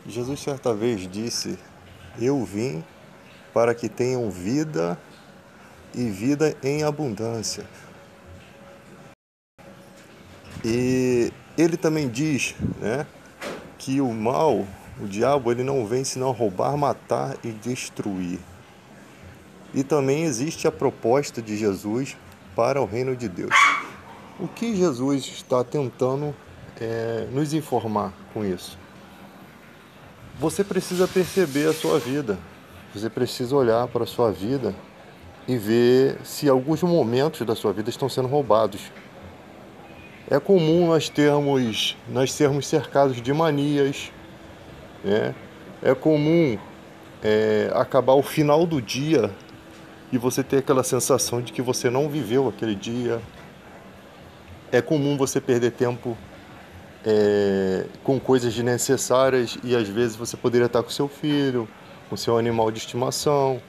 Jesus certa vez disse: Eu vim para que tenham vida e vida em abundância. E ele também diz, né, que o mal, o diabo, ele não vem senão roubar, matar e destruir. E também existe a proposta de Jesus para o reino de Deus. O que Jesus está tentando nos informar com isso? Você precisa perceber a sua vida. Você precisa olhar para a sua vida e ver se alguns momentos da sua vida estão sendo roubados. É comum nós sermos cercados de manias, né? É comum acabar o final do dia e você ter aquela sensação de que você não viveu aquele dia. É comum você perder tempo com coisas desnecessárias e às vezes você poderia estar com seu filho, com seu animal de estimação,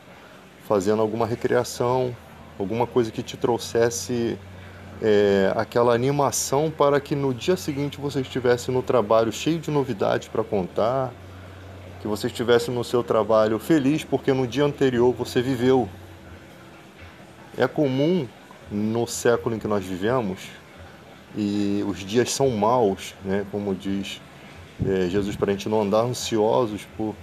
fazendo alguma recreação, alguma coisa que te trouxesse aquela animação para que no dia seguinte você estivesse no trabalho cheio de novidades para contar, que você estivesse no seu trabalho feliz porque no dia anterior você viveu. É comum no século em que nós vivemos, e os dias são maus, né? Como diz Jesus, para a gente não andar ansiosos pelo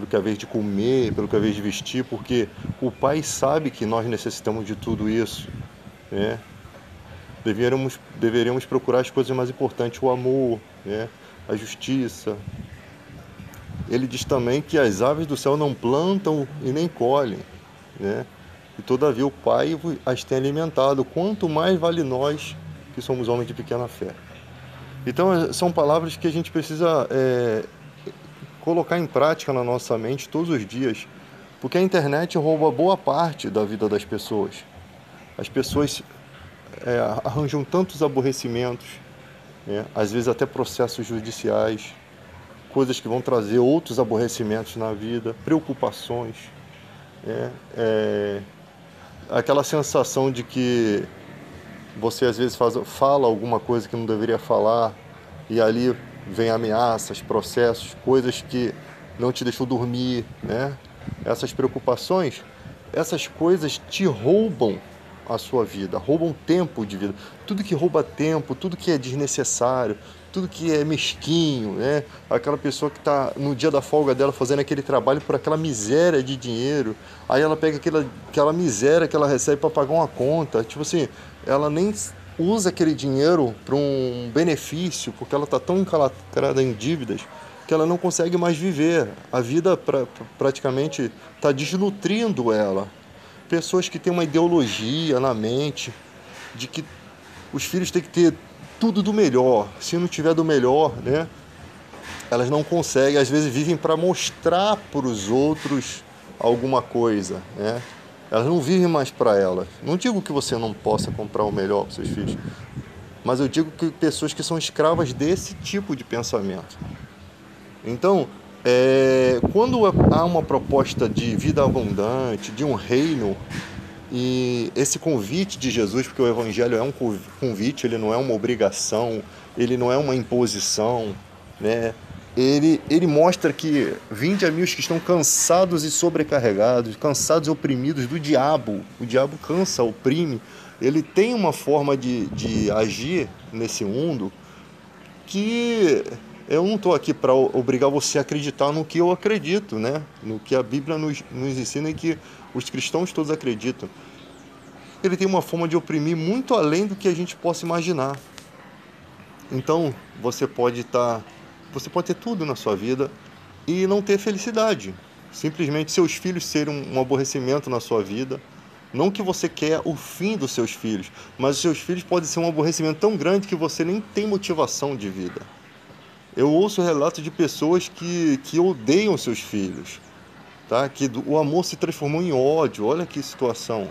que é a vez de comer, pelo que é a vez de vestir, porque o Pai sabe que nós necessitamos de tudo isso, né? Deveríamos procurar as coisas mais importantes, o amor, né? A justiça. Ele diz também que as aves do céu não plantam e nem colhem, né? E todavia o Pai as tem alimentado. Quanto mais vale nós que somos homens de pequena fé. Então são palavras que a gente precisa colocar em prática na nossa mente todos os dias, porque a internet rouba boa parte da vida das pessoas. As pessoas arranjam tantos aborrecimentos, né? Às vezes até processos judiciais, coisas que vão trazer outros aborrecimentos na vida, preocupações, né? Aquela sensação de que você às vezes fala alguma coisa que não deveria falar e ali vem ameaças, processos, coisas que não te deixam dormir, né? Essas preocupações, essas coisas te roubam a sua vida, roubam tempo de vida. Tudo que rouba tempo, tudo que é desnecessário, tudo que é mesquinho, né? Aquela pessoa que está no dia da folga dela fazendo aquele trabalho por aquela miséria de dinheiro, aí ela pega aquela miséria que ela recebe para pagar uma conta, tipo assim, ela nem usa aquele dinheiro para um benefício, porque ela está tão encalacrada em dívidas que ela não consegue mais viver. A vida praticamente está desnutrindo ela. Pessoas que têm uma ideologia na mente de que os filhos têm que ter tudo do melhor. Se não tiver do melhor, né, elas não conseguem, às vezes vivem para mostrar para os outros alguma coisa, né? Elas não vivem mais para elas. Não digo que você não possa comprar o melhor para seus filhos, mas eu digo que pessoas que são escravas desse tipo de pensamento. Então, quando há uma proposta de vida abundante, de um reino, e esse convite de Jesus, porque o Evangelho é um convite, ele não é uma obrigação, ele não é uma imposição, né? Ele mostra que vinde a mim os que estão cansados e sobrecarregados, cansados e oprimidos do diabo. O diabo cansa, oprime. Ele tem uma forma de agir nesse mundo que eu não estou aqui para obrigar você a acreditar no que eu acredito, né? No que a Bíblia nos ensina e que os cristãos todos acreditam. Ele tem uma forma de oprimir muito além do que a gente possa imaginar. Então, você pode ter tudo na sua vida e não ter felicidade. Simplesmente seus filhos serem um aborrecimento na sua vida. Não que você quer o fim dos seus filhos, mas os seus filhos podem ser um aborrecimento tão grande que você nem tem motivação de vida. Eu ouço relatos de pessoas que odeiam seus filhos, tá? Que o amor se transformou em ódio. Olha que situação.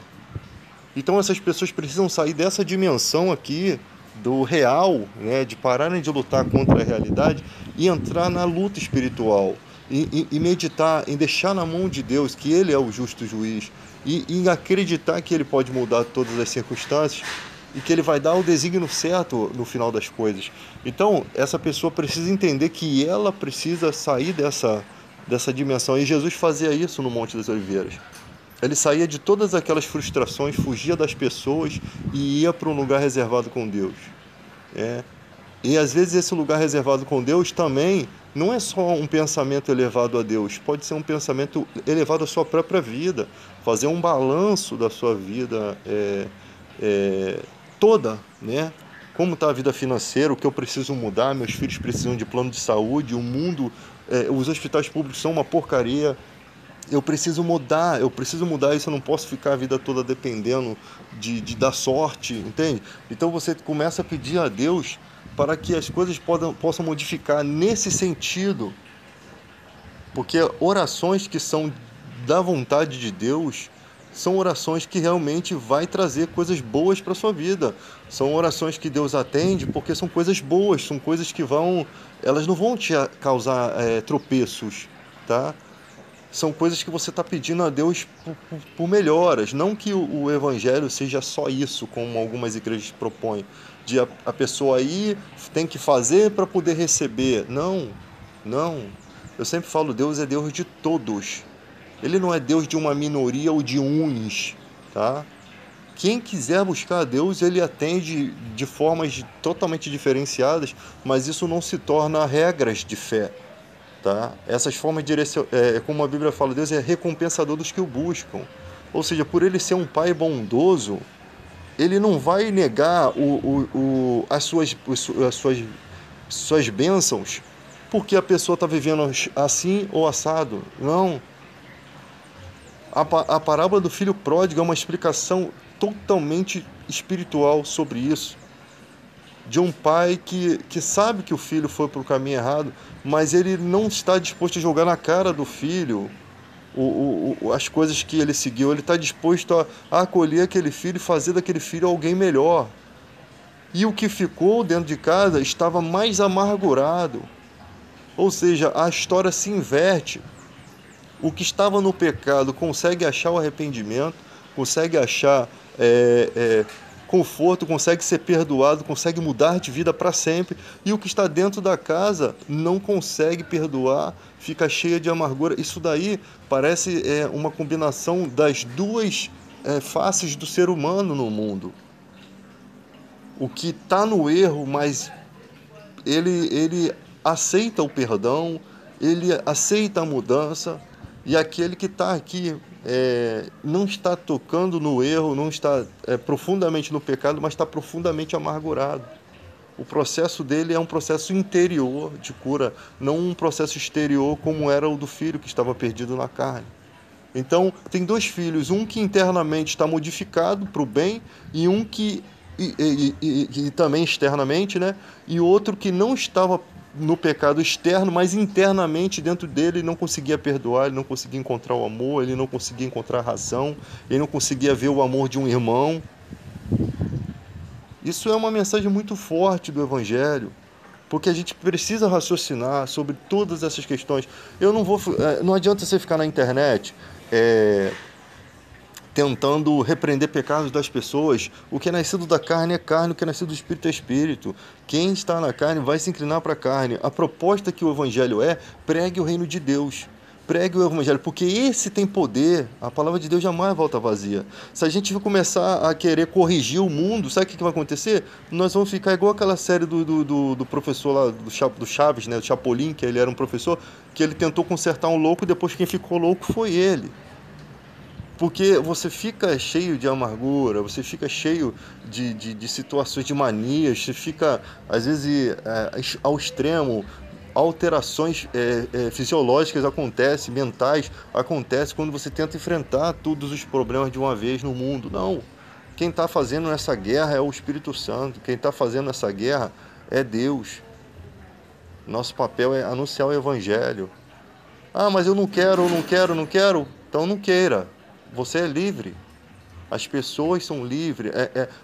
Então essas pessoas precisam sair dessa dimensão aqui do real, né, de pararem de lutar contra a realidade e entrar na luta espiritual e meditar, em deixar na mão de Deus que Ele é o justo juiz e acreditar que Ele pode mudar todas as circunstâncias e que Ele vai dar o desígnio certo no final das coisas. Então, essa pessoa precisa entender que ela precisa sair dessa dimensão. E Jesus fazia isso no Monte das Oliveiras. Ele saía de todas aquelas frustrações, fugia das pessoas e ia para um lugar reservado com Deus. É. E às vezes esse lugar reservado com Deus também não é só um pensamento elevado a Deus, pode ser um pensamento elevado à sua própria vida, fazer um balanço da sua vida toda, né? Como está a vida financeira, o que eu preciso mudar, meus filhos precisam de plano de saúde, o mundo, os hospitais públicos são uma porcaria, eu preciso mudar isso, eu não posso ficar a vida toda dependendo da sorte, entende? Então você começa a pedir a Deus para que as coisas possam modificar nesse sentido, porque orações que são da vontade de Deus são orações que realmente vai trazer coisas boas para a sua vida, são orações que Deus atende porque são coisas boas, são coisas que elas não vão te causar tropeços, tá? São coisas que você está pedindo a Deus por melhoras. Não que o Evangelho seja só isso, como algumas igrejas propõem, de a pessoa aí tem que fazer para poder receber. Não, não. Eu sempre falo, Deus é Deus de todos. Ele não é Deus de uma minoria ou de uns, tá? Quem quiser buscar a Deus, ele atende de formas totalmente diferenciadas, mas isso não se torna regras de fé. Tá? Essas formas de como a Bíblia fala, Deus é recompensador dos que o buscam. Ou seja, por ele ser um pai bondoso, ele não vai negar as suas bênçãos porque a pessoa está vivendo assim ou assado. Não. A parábola do filho pródigo é uma explicação totalmente espiritual sobre isso. De um pai que sabe que o filho foi para o caminho errado, mas ele não está disposto a jogar na cara do filho as coisas que ele seguiu. Ele está disposto a acolher aquele filho e fazer daquele filho alguém melhor. E o que ficou dentro de casa estava mais amargurado. Ou seja, a história se inverte. O que estava no pecado consegue achar o arrependimento, consegue achar conforto, consegue ser perdoado, consegue mudar de vida para sempre, e o que está dentro da casa não consegue perdoar, fica cheia de amargura. Isso daí parece uma combinação das duas faces do ser humano no mundo. O que está no erro, mas ele aceita o perdão, ele aceita a mudança, e aquele que está aqui não está tocando no erro, não está profundamente no pecado, mas está profundamente amargurado. O processo dele é um processo interior de cura, não um processo exterior como era o do filho que estava perdido na carne. Então, tem dois filhos, um que internamente está modificado para o bem e um que e também externamente, né? E outro que não estava no pecado externo, mas internamente dentro dele ele não conseguia perdoar, ele não conseguia encontrar o amor, ele não conseguia encontrar a razão, ele não conseguia ver o amor de um irmão. Isso é uma mensagem muito forte do Evangelho, porque a gente precisa raciocinar sobre todas essas questões. Não adianta você ficar na internet tentando repreender pecados das pessoas. O que é nascido da carne é carne, o que é nascido do espírito é espírito. Quem está na carne vai se inclinar para a carne. A proposta que o Evangelho pregue o reino de Deus. Pregue o Evangelho, porque esse tem poder. A palavra de Deus jamais volta vazia. Se a gente começar a querer corrigir o mundo, sabe o que vai acontecer? Nós vamos ficar igual aquela série do professor lá, do Chaves, né? Do Chapolin, que ele era um professor, que ele tentou consertar um louco e depois quem ficou louco foi ele. Porque você fica cheio de amargura, você fica cheio de situações, de manias, você fica, às vezes, ao extremo. Alterações fisiológicas acontecem, mentais acontecem quando você tenta enfrentar todos os problemas de uma vez no mundo. Não. Quem está fazendo essa guerra é o Espírito Santo. Quem está fazendo essa guerra é Deus. Nosso papel é anunciar o Evangelho. Ah, mas eu não quero. Então não queira. Você é livre. As pessoas são livres.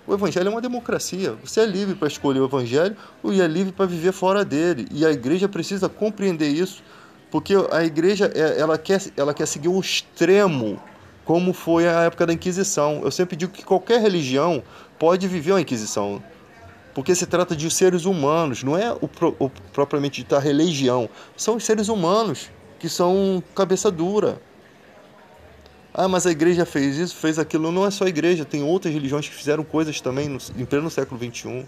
O Evangelho é uma democracia. Você é livre para escolher o Evangelho e é livre para viver fora dele. E a igreja precisa compreender isso, porque a igreja ela quer seguir o extremo como foi a época da Inquisição. Eu sempre digo que qualquer religião pode viver uma Inquisição, porque se trata de seres humanos, não é o propriamente dita religião, são os seres humanos que são cabeça dura. Ah, mas a igreja fez isso, fez aquilo. Não é só a igreja, tem outras religiões que fizeram coisas também em pleno século XXI.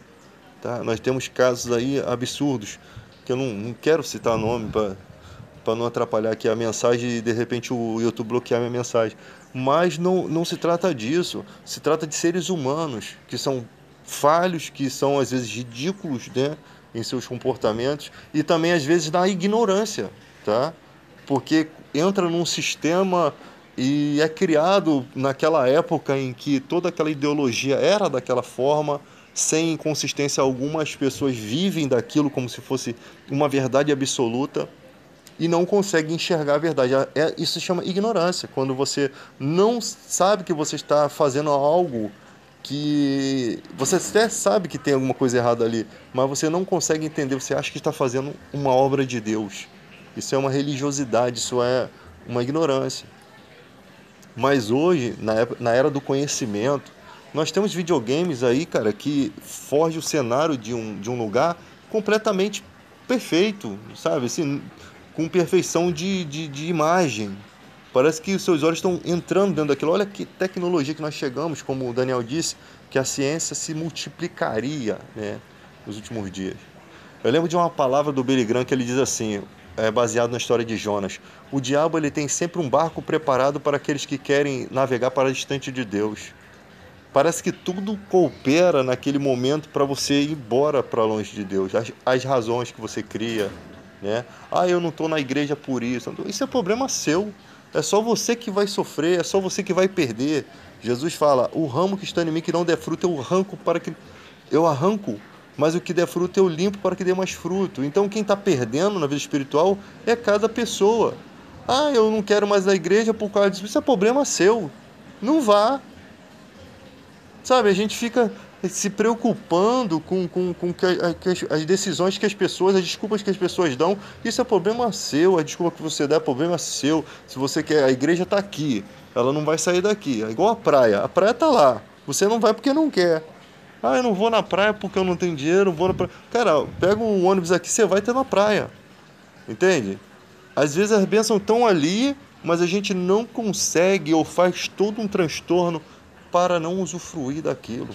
Tá? Nós temos casos aí absurdos, que eu não quero citar nome para não atrapalhar aqui a mensagem e de repente o YouTube bloquear minha mensagem. Mas não se trata disso, se trata de seres humanos que são falhos, que são às vezes ridículos, né, em seus comportamentos e também às vezes na ignorância, tá? Porque entra num sistema e é criado naquela época em que toda aquela ideologia era daquela forma, sem inconsistência alguma, as pessoas vivem daquilo como se fosse uma verdade absoluta e não conseguem enxergar a verdade. Isso se chama ignorância, quando você não sabe que você está fazendo algo que você até sabe que tem alguma coisa errada ali, mas você não consegue entender, você acha que está fazendo uma obra de Deus. Isso é uma religiosidade, isso é uma ignorância. Mas hoje, na era do conhecimento, nós temos videogames aí, cara, que forjam o cenário de um lugar completamente perfeito, sabe? Assim, com perfeição de imagem. Parece que os seus olhos estão entrando dentro daquilo. Olha que tecnologia que nós chegamos, como o Daniel disse, que a ciência se multiplicaria, né, nos últimos dias. Eu lembro de uma palavra do Billy Graham que ele diz assim, baseado na história de Jonas: o diabo ele tem sempre um barco preparado para aqueles que querem navegar para distante de Deus. Parece que tudo coopera naquele momento para você ir embora para longe de Deus. As razões que você cria, né? Ah, eu não estou na igreja por isso. Isso é problema seu. É só você que vai sofrer, é só você que vai perder. Jesus fala: o ramo que está em mim que não der fruto, eu arranco, mas o que der fruto eu limpo para que dê mais fruto. Então quem está perdendo na vida espiritual é cada pessoa. Ah, eu não quero mais a igreja por causa disso. Isso é problema seu. Não vá. Sabe, a gente fica se preocupando com as decisões que as pessoas, as desculpas que as pessoas dão. Isso é problema seu, a desculpa que você dá é problema seu. Se você quer, a igreja está aqui, ela não vai sair daqui. É igual a praia está lá, você não vai porque não quer. Ah, eu não vou na praia porque eu não tenho dinheiro, não vou na praia. Cara, pega um ônibus aqui, você vai ter na praia, entende? Às vezes as bênçãos estão ali, mas a gente não consegue ou faz todo um transtorno para não usufruir daquilo.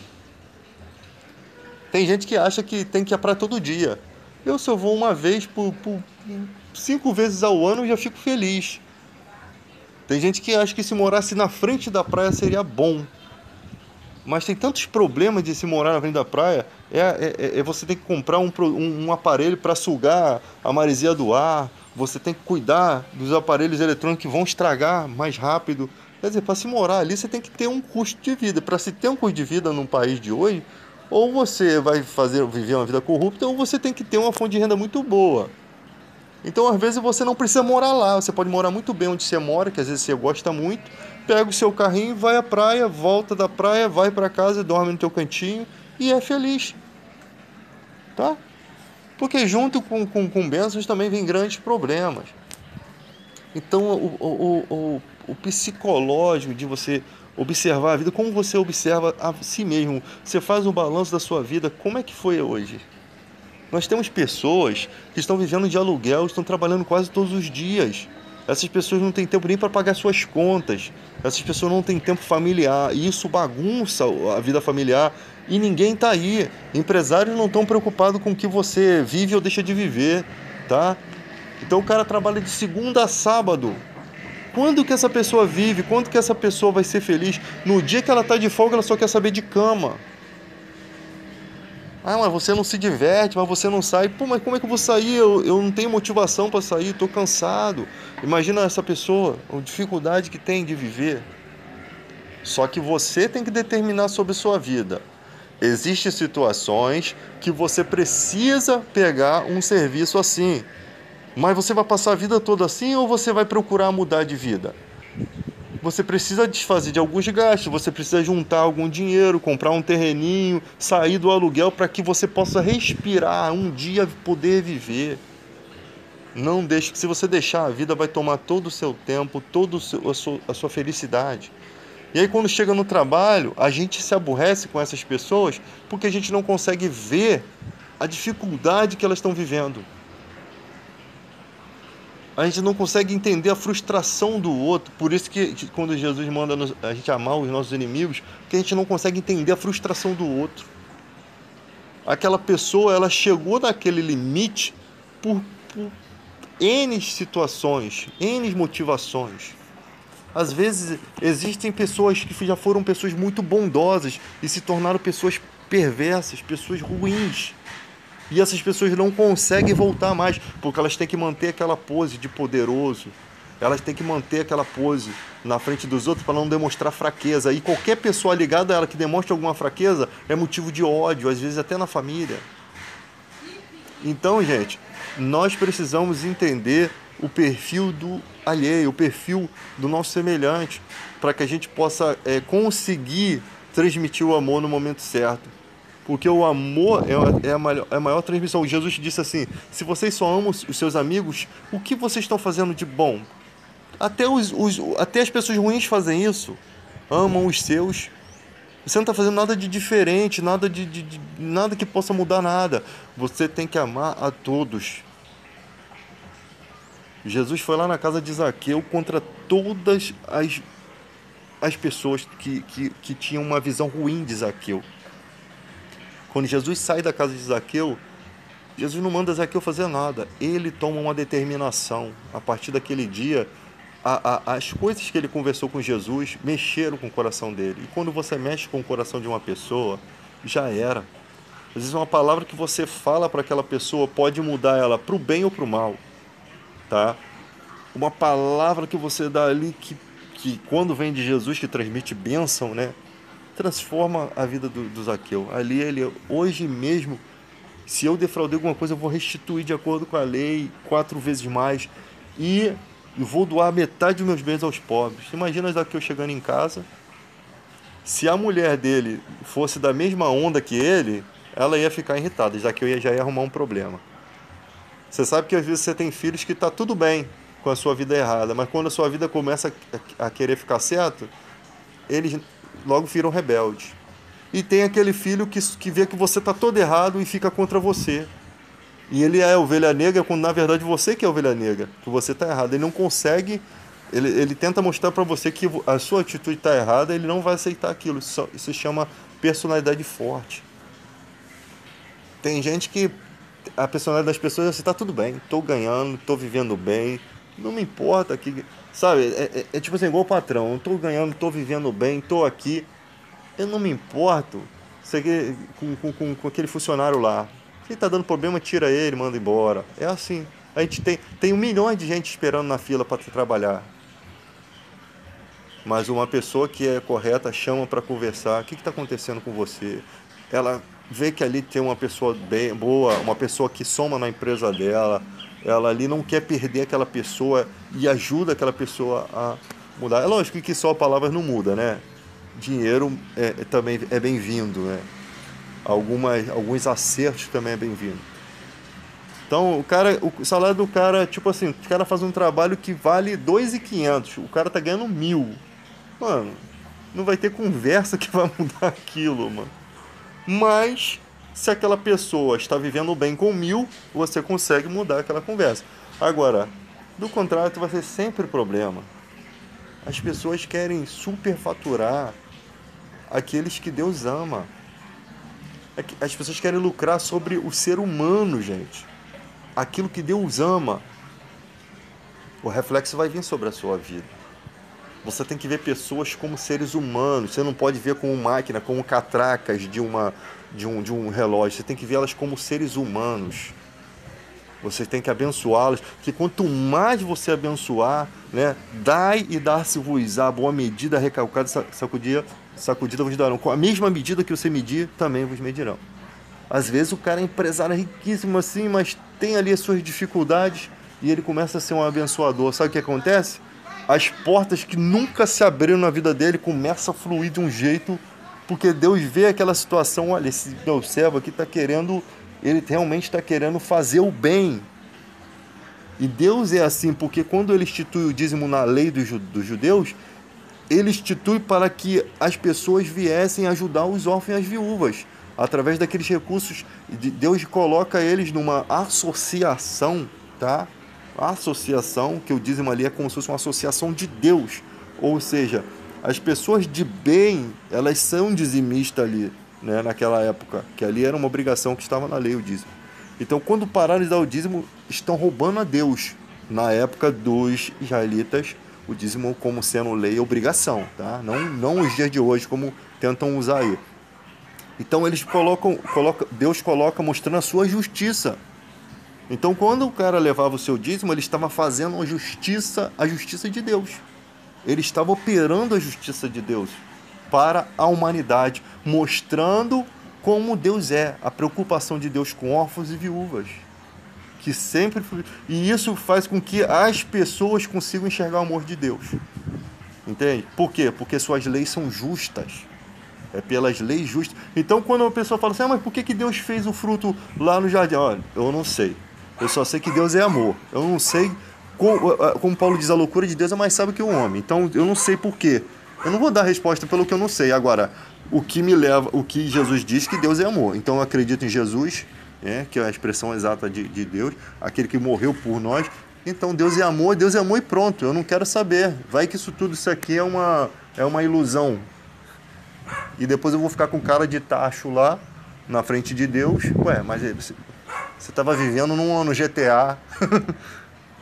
Tem gente que acha que tem que ir à praia todo dia. Eu, se eu vou uma vez por 5 vezes ao ano, eu já fico feliz. Tem gente que acha que se morasse na frente da praia seria bom. Mas tem tantos problemas de se morar na frente da praia. Você tem que comprar um aparelho para sugar a maresia do ar. Você tem que cuidar dos aparelhos eletrônicos que vão estragar mais rápido. Quer dizer, para se morar ali, você tem que ter um custo de vida. Para se ter um custo de vida num país de hoje, ou você vai viver uma vida corrupta, ou você tem que ter uma fonte de renda muito boa. Então, às vezes, você não precisa morar lá. Você pode morar muito bem onde você mora, que às vezes você gosta muito. Pega o seu carrinho, vai à praia, volta da praia, vai para casa, dorme no teu cantinho e é feliz. Tá? Porque junto com bênçãos também vem grandes problemas. Então, o psicológico de você observar a vida, como você observa a si mesmo, você faz um balanço da sua vida, como é que foi hoje? Nós temos pessoas que estão vivendo de aluguel, estão trabalhando quase todos os dias. Essas pessoas não têm tempo nem para pagar suas contas. Essas pessoas não têm tempo familiar. E isso bagunça a vida familiar. E ninguém está aí. Empresários não estão preocupados com o que você vive ou deixa de viver. Tá? Então o cara trabalha de segunda a sábado. Quando que essa pessoa vive? Quando que essa pessoa vai ser feliz? No dia que ela está de folga, ela só quer saber de cama. Ah, mas você não se diverte, mas você não sai. Pô, mas como é que eu vou sair? Eu não tenho motivação para sair, estou cansado. Imagina essa pessoa, a dificuldade que tem de viver. Só que você tem que determinar sobre a sua vida. Existem situações que você precisa pegar um serviço assim. Mas você vai passar a vida toda assim ou você vai procurar mudar de vida? Você precisa desfazer de alguns gastos, você precisa juntar algum dinheiro, comprar um terreninho, sair do aluguel para que você possa respirar, um dia poder viver. Não deixe, que se você deixar, a vida vai tomar todo o seu tempo, a sua felicidade. E aí quando chega no trabalho, a gente se aborrece com essas pessoas porque a gente não consegue ver a dificuldade que elas estão vivendo. A gente não consegue entender a frustração do outro. Por isso que quando Jesus manda a gente amar os nossos inimigos, que a gente não consegue entender a frustração do outro. Aquela pessoa, ela chegou naquele limite por N situações, N motivações. Às vezes existem pessoas que já foram pessoas muito bondosas e se tornaram pessoas perversas, pessoas ruins. E essas pessoas não conseguem voltar mais, porque elas têm que manter aquela pose de poderoso. Elas têm que manter aquela pose na frente dos outros para não demonstrar fraqueza. E qualquer pessoa ligada a ela que demonstre alguma fraqueza é motivo de ódio, às vezes até na família. Então, gente, nós precisamos entender o perfil do alheio, o perfil do nosso semelhante, para que a gente possa conseguir transmitir o amor no momento certo. Porque o amor é a maior transmissão. Jesus disse assim: se vocês só amam os seus amigos, o que vocês estão fazendo de bom? Até as pessoas ruins fazem isso. Amam os seus. Você não está fazendo nada de diferente, nada que possa mudar nada. Você tem que amar a todos. Jesus foi lá na casa de Zaqueu contra todas as pessoas que tinham uma visão ruim de Zaqueu. Quando Jesus sai da casa de Zaqueu, Jesus não manda Zaqueu fazer nada. Ele toma uma determinação. A partir daquele dia, as coisas que ele conversou com Jesus mexeram com o coração dele. E quando você mexe com o coração de uma pessoa, já era. Às vezes uma palavra que você fala para aquela pessoa pode mudar ela para o bem ou para o mal. Tá? Uma palavra que você dá ali que quando vem de Jesus, que transmite bênção, né? Transforma a vida do Zaqueu. Ali ele, hoje mesmo, se eu defraudei alguma coisa, eu vou restituir de acordo com a lei 4 vezes mais e vou doar metade dos meus bens aos pobres. Imagina Zaqueu chegando em casa, se a mulher dele fosse da mesma onda que ele, ela ia ficar irritada, Zaqueu já ia arrumar um problema. Você sabe que às vezes você tem filhos que tá tudo bem com a sua vida errada, mas quando a sua vida começa a querer ficar certo, eles logo viram rebeldes. E tem aquele filho que vê que você está todo errado e fica contra você. E ele é a ovelha negra, quando na verdade você que é a ovelha negra, que você está errado. Ele não consegue, ele tenta mostrar para você que a sua atitude está errada, ele não vai aceitar aquilo. Isso se chama personalidade forte. Tem gente que a personalidade das pessoas é assim: tá tudo bem, estou ganhando, estou vivendo bem, não me importa que, sabe, é tipo assim, igual o patrão, estou ganhando, estou vivendo bem, estou aqui, eu não me importo com aquele funcionário lá. Se está dando problema, tira ele, manda embora. É assim. A gente tem 1 milhão de gente esperando na fila para trabalhar. Mas uma pessoa que é correta chama para conversar. O que está acontecendo com você? Ela vê que ali tem uma pessoa bem boa, uma pessoa que soma na empresa dela. Ela ali não quer perder aquela pessoa e ajuda aquela pessoa a mudar. É lógico que só palavras não muda, né? Dinheiro também é bem-vindo, né? Alguns acertos também é bem-vindo. Então, o salário do cara, tipo assim, o cara faz um trabalho que vale 2.500, o cara tá ganhando 1.000. Mano, não vai ter conversa que vai mudar aquilo, mano. Mas, se aquela pessoa está vivendo bem com 1.000, você consegue mudar aquela conversa. Agora, do contrário, vai ser sempre problema. As pessoas querem superfaturar aqueles que Deus ama. As pessoas querem lucrar sobre o ser humano, gente. Aquilo que Deus ama. O reflexo vai vir sobre a sua vida. Você tem que ver pessoas como seres humanos. Você não pode ver como máquina, como catracas de um relógio. Você tem que vê-las como seres humanos. Você tem que abençoá-los. Porque quanto mais você abençoar, né, dai e dar-se-vos-á, boa medida, recalcada, sacudida vos darão. Com a mesma medida que você medir, também vos medirão. Às vezes o cara é empresário riquíssimo assim, mas tem ali as suas dificuldades e ele começa a ser um abençoador. Sabe o que acontece? As portas que nunca se abriram na vida dele começam a fluir de um jeito, porque Deus vê aquela situação. Olha, esse meu servo aqui está querendo, ele realmente está querendo fazer o bem. E Deus é assim, porque quando ele institui o dízimo na lei dos judeus, ele institui para que as pessoas viessem ajudar os órfãos e as viúvas. Através daqueles recursos, Deus coloca eles numa associação, tá? Associação, que o dízimo ali é como se fosse uma associação de Deus. Ou seja, as pessoas de bem, elas são dizimistas ali, né, naquela época, que ali era uma obrigação que estava na lei, o dízimo. Então, quando pararam de dar o dízimo, estão roubando a Deus. Na época dos israelitas, o dízimo como sendo lei e obrigação, tá? Não os dias de hoje, como tentam usar aí. Então, eles Deus coloca mostrando a sua justiça. Então, quando o cara levava o seu dízimo, ele estava fazendo a justiça de Deus. Ele estava operando a justiça de Deus para a humanidade, mostrando como Deus é, a preocupação de Deus com órfãos e viúvas. Que sempre... E isso faz com que as pessoas consigam enxergar o amor de Deus. Entende? Por quê? Porque suas leis são justas. É pelas leis justas. Então, quando uma pessoa fala assim, mas por que Deus fez o fruto lá no jardim? Olha, eu não sei. Eu só sei que Deus é amor. Eu não sei, como Paulo diz, a loucura de Deus é mais sábio que o homem. Então, eu não sei por quê. Eu não vou dar resposta pelo que eu não sei. Agora, o que Jesus diz que Deus é amor. Então, eu acredito em Jesus, que é a expressão exata de Deus, aquele que morreu por nós. Então, Deus é amor e pronto. Eu não quero saber. Vai que isso aqui é uma ilusão. E depois eu vou ficar com cara de tacho lá, na frente de Deus. Ué, mas você estava vivendo no GTA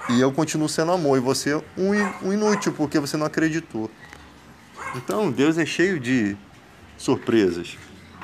e eu continuo sendo amor. E você um inútil, porque você não acreditou. Então, Deus é cheio de surpresas.